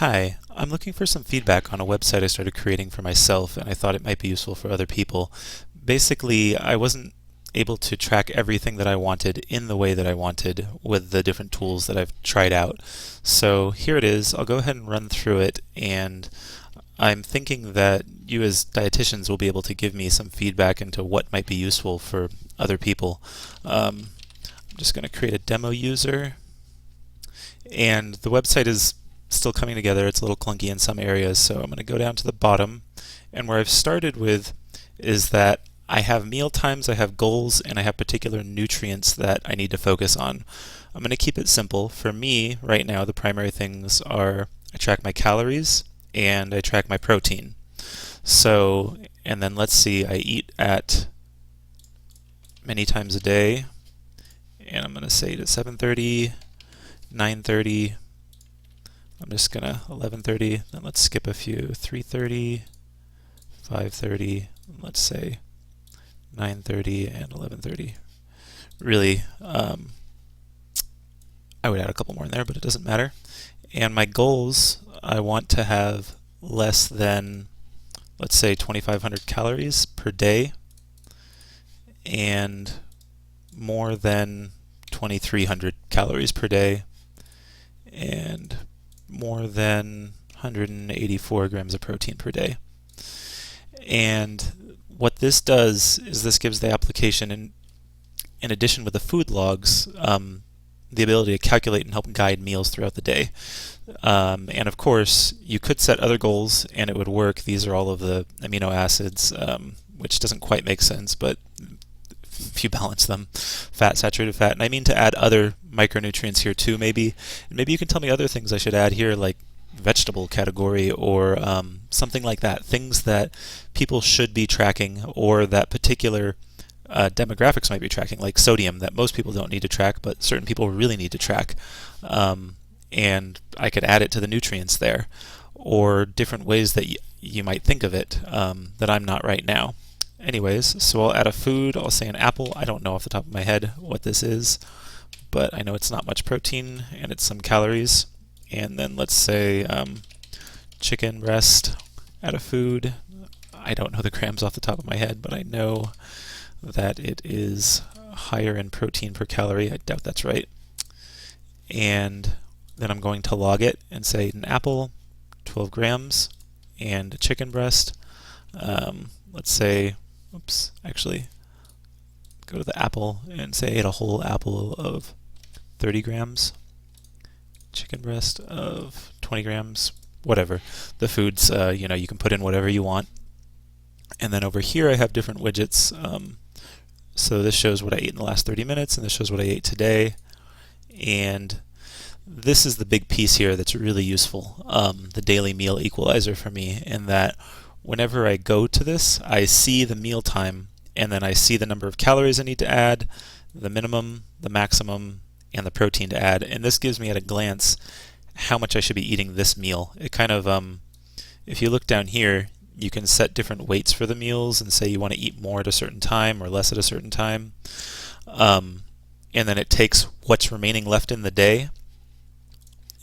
Hi, I'm looking for some feedback on a website I started creating for myself, and I thought it might be useful for other people. Basically, I wasn't able to track everything that I wanted in the way that I wanted with the different tools that I've tried out. So here it is. I'll go ahead and run through it, and I'm thinking that you as dietitians will be able to give me some feedback into what might be useful for other people. I'm just going to create a demo user, and the website is still coming together. It's a little clunky in some areas, so I'm going to go down to the bottom, and where I've started with is that I have meal times, I have goals, and I have particular nutrients that I need to focus on. I'm going to keep it simple. For me, right now, the primary things are I track my calories and I track my protein. So, and then let's see, I eat at many times a day, and I'm going to say to 7:30, 9:30, I'm just going to 11:30, then let's skip a few, 3:30, 5:30, let's say 9:30 and 11:30. Really, I would add a couple more in there, but it doesn't matter. And my goals, I want to have less than, let's say, 2,500 calories per day and more than 2,300 calories per day and more than 184 grams of protein per day. And what this does is this gives the application, in addition with the food logs, the ability to calculate and help guide meals throughout the day. And of course, you could set other goals and it would work. These are all of the amino acids, which doesn't quite make sense, but if you balance them, fat, saturated fat. And I mean to add other micronutrients here too, maybe. And maybe you can tell me other things I should add here, like vegetable category or something like that. Things that people should be tracking or that particular demographics might be tracking, like sodium, that most people don't need to track, but certain people really need to track. And I could add it to the nutrients there, or different ways that you might think of it that I'm not right now. Anyways, so I'll add a food. I'll say an apple. I don't know off the top of my head what this is, but I know it's not much protein and it's some calories. And then let's say chicken breast, add a food. I don't know the grams off the top of my head, but I know that it is higher in protein per calorie. I doubt that's right. And then I'm going to log it and say an apple, 12 grams, and a chicken breast. Let's say, oops, actually, go to the apple and say I ate a whole apple of 30 grams, chicken breast of 20 grams, whatever. The foods, you can put in whatever you want. And then over here I have different widgets. So this shows what I ate in the last 30 minutes, and this shows what I ate today. And this is the big piece here that's really useful, the daily meal equalizer for me, in that whenever I go to this, I see the meal time, and then I see the number of calories I need to add, the minimum, the maximum, and the protein to add. And this gives me at a glance how much I should be eating this meal. It kind of, if you look down here, you can set different weights for the meals and say you want to eat more at a certain time or less at a certain time. And then it takes what's remaining left in the day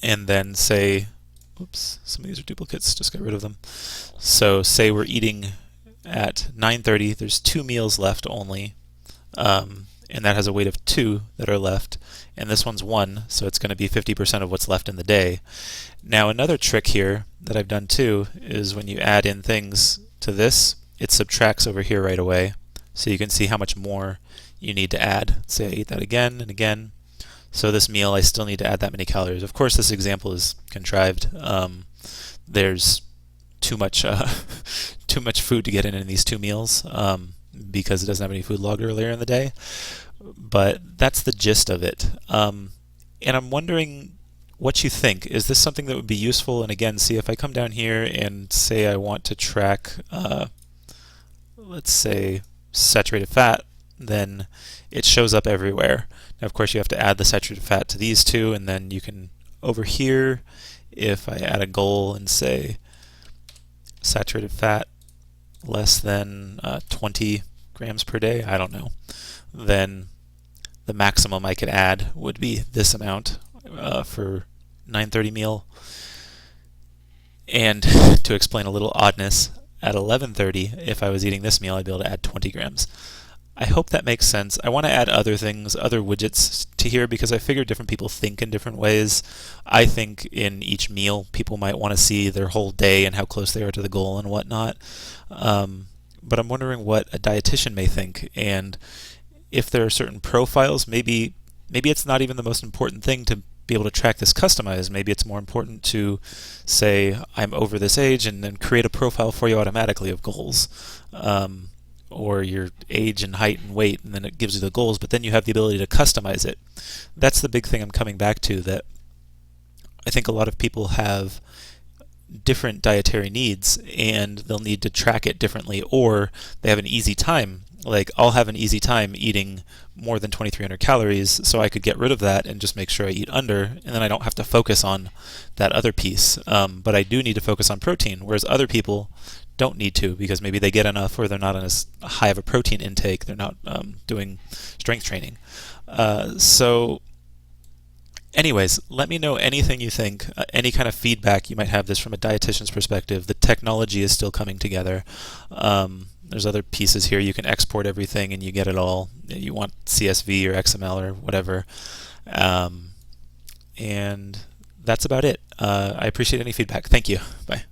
and then say, oops, some of these are duplicates, just get rid of them. So say we're eating at 9:30, there's 2 meals left only, and that has a weight of 2 that are left, and this one's 1, so it's going to be 50% of what's left in the day. Now another trick here that I've done too is when you add in things to this, it subtracts over here right away, so you can see how much more you need to add. Say I eat that again and again. So this meal, I still need to add that many calories. Of course, this example is contrived. There's too much food to get in these 2 meals because it doesn't have any food logged earlier in the day. But that's the gist of it. And I'm wondering what you think. Is this something that would be useful? And again, see if I come down here and say I want to track, let's say, saturated fat, then it shows up everywhere. Now, of course, you have to add the saturated fat to these 2, and then you can, over here, if I add a goal and say saturated fat less than 20 grams per day, I don't know, then the maximum I could add would be this amount for 9:30 meal. And to explain a little oddness, at 11:30, if I was eating this meal, I'd be able to add 20 grams. I hope that makes sense. I want to add other things, other widgets to here because I figure different people think in different ways. I think in each meal, people might want to see their whole day and how close they are to the goal and whatnot. But I'm wondering what a dietitian may think, and if there are certain profiles, maybe it's not even the most important thing to be able to track this customized. Maybe it's more important to say I'm over this age and then create a profile for you automatically of goals. Or your age and height and weight, and then it gives you the goals, but then you have the ability to customize it. That's the big thing I'm coming back to, that I think a lot of people have different dietary needs and they'll need to track it differently, or they have an easy time. Like, I'll have an easy time eating more than 2,300 calories, so I could get rid of that and just make sure I eat under, and then I don't have to focus on that other piece. But I do need to focus on protein, whereas other people don't need to because maybe they get enough, or they're not on as high of a protein intake, they're not doing strength training. So anyways, let me know anything you think, any kind of feedback you might have this from a dietitian's perspective. The technology is still coming together. There's other pieces here. You can export everything and you get it all. You want CSV or XML or whatever. And that's about it. I appreciate any feedback. Thank you. Bye.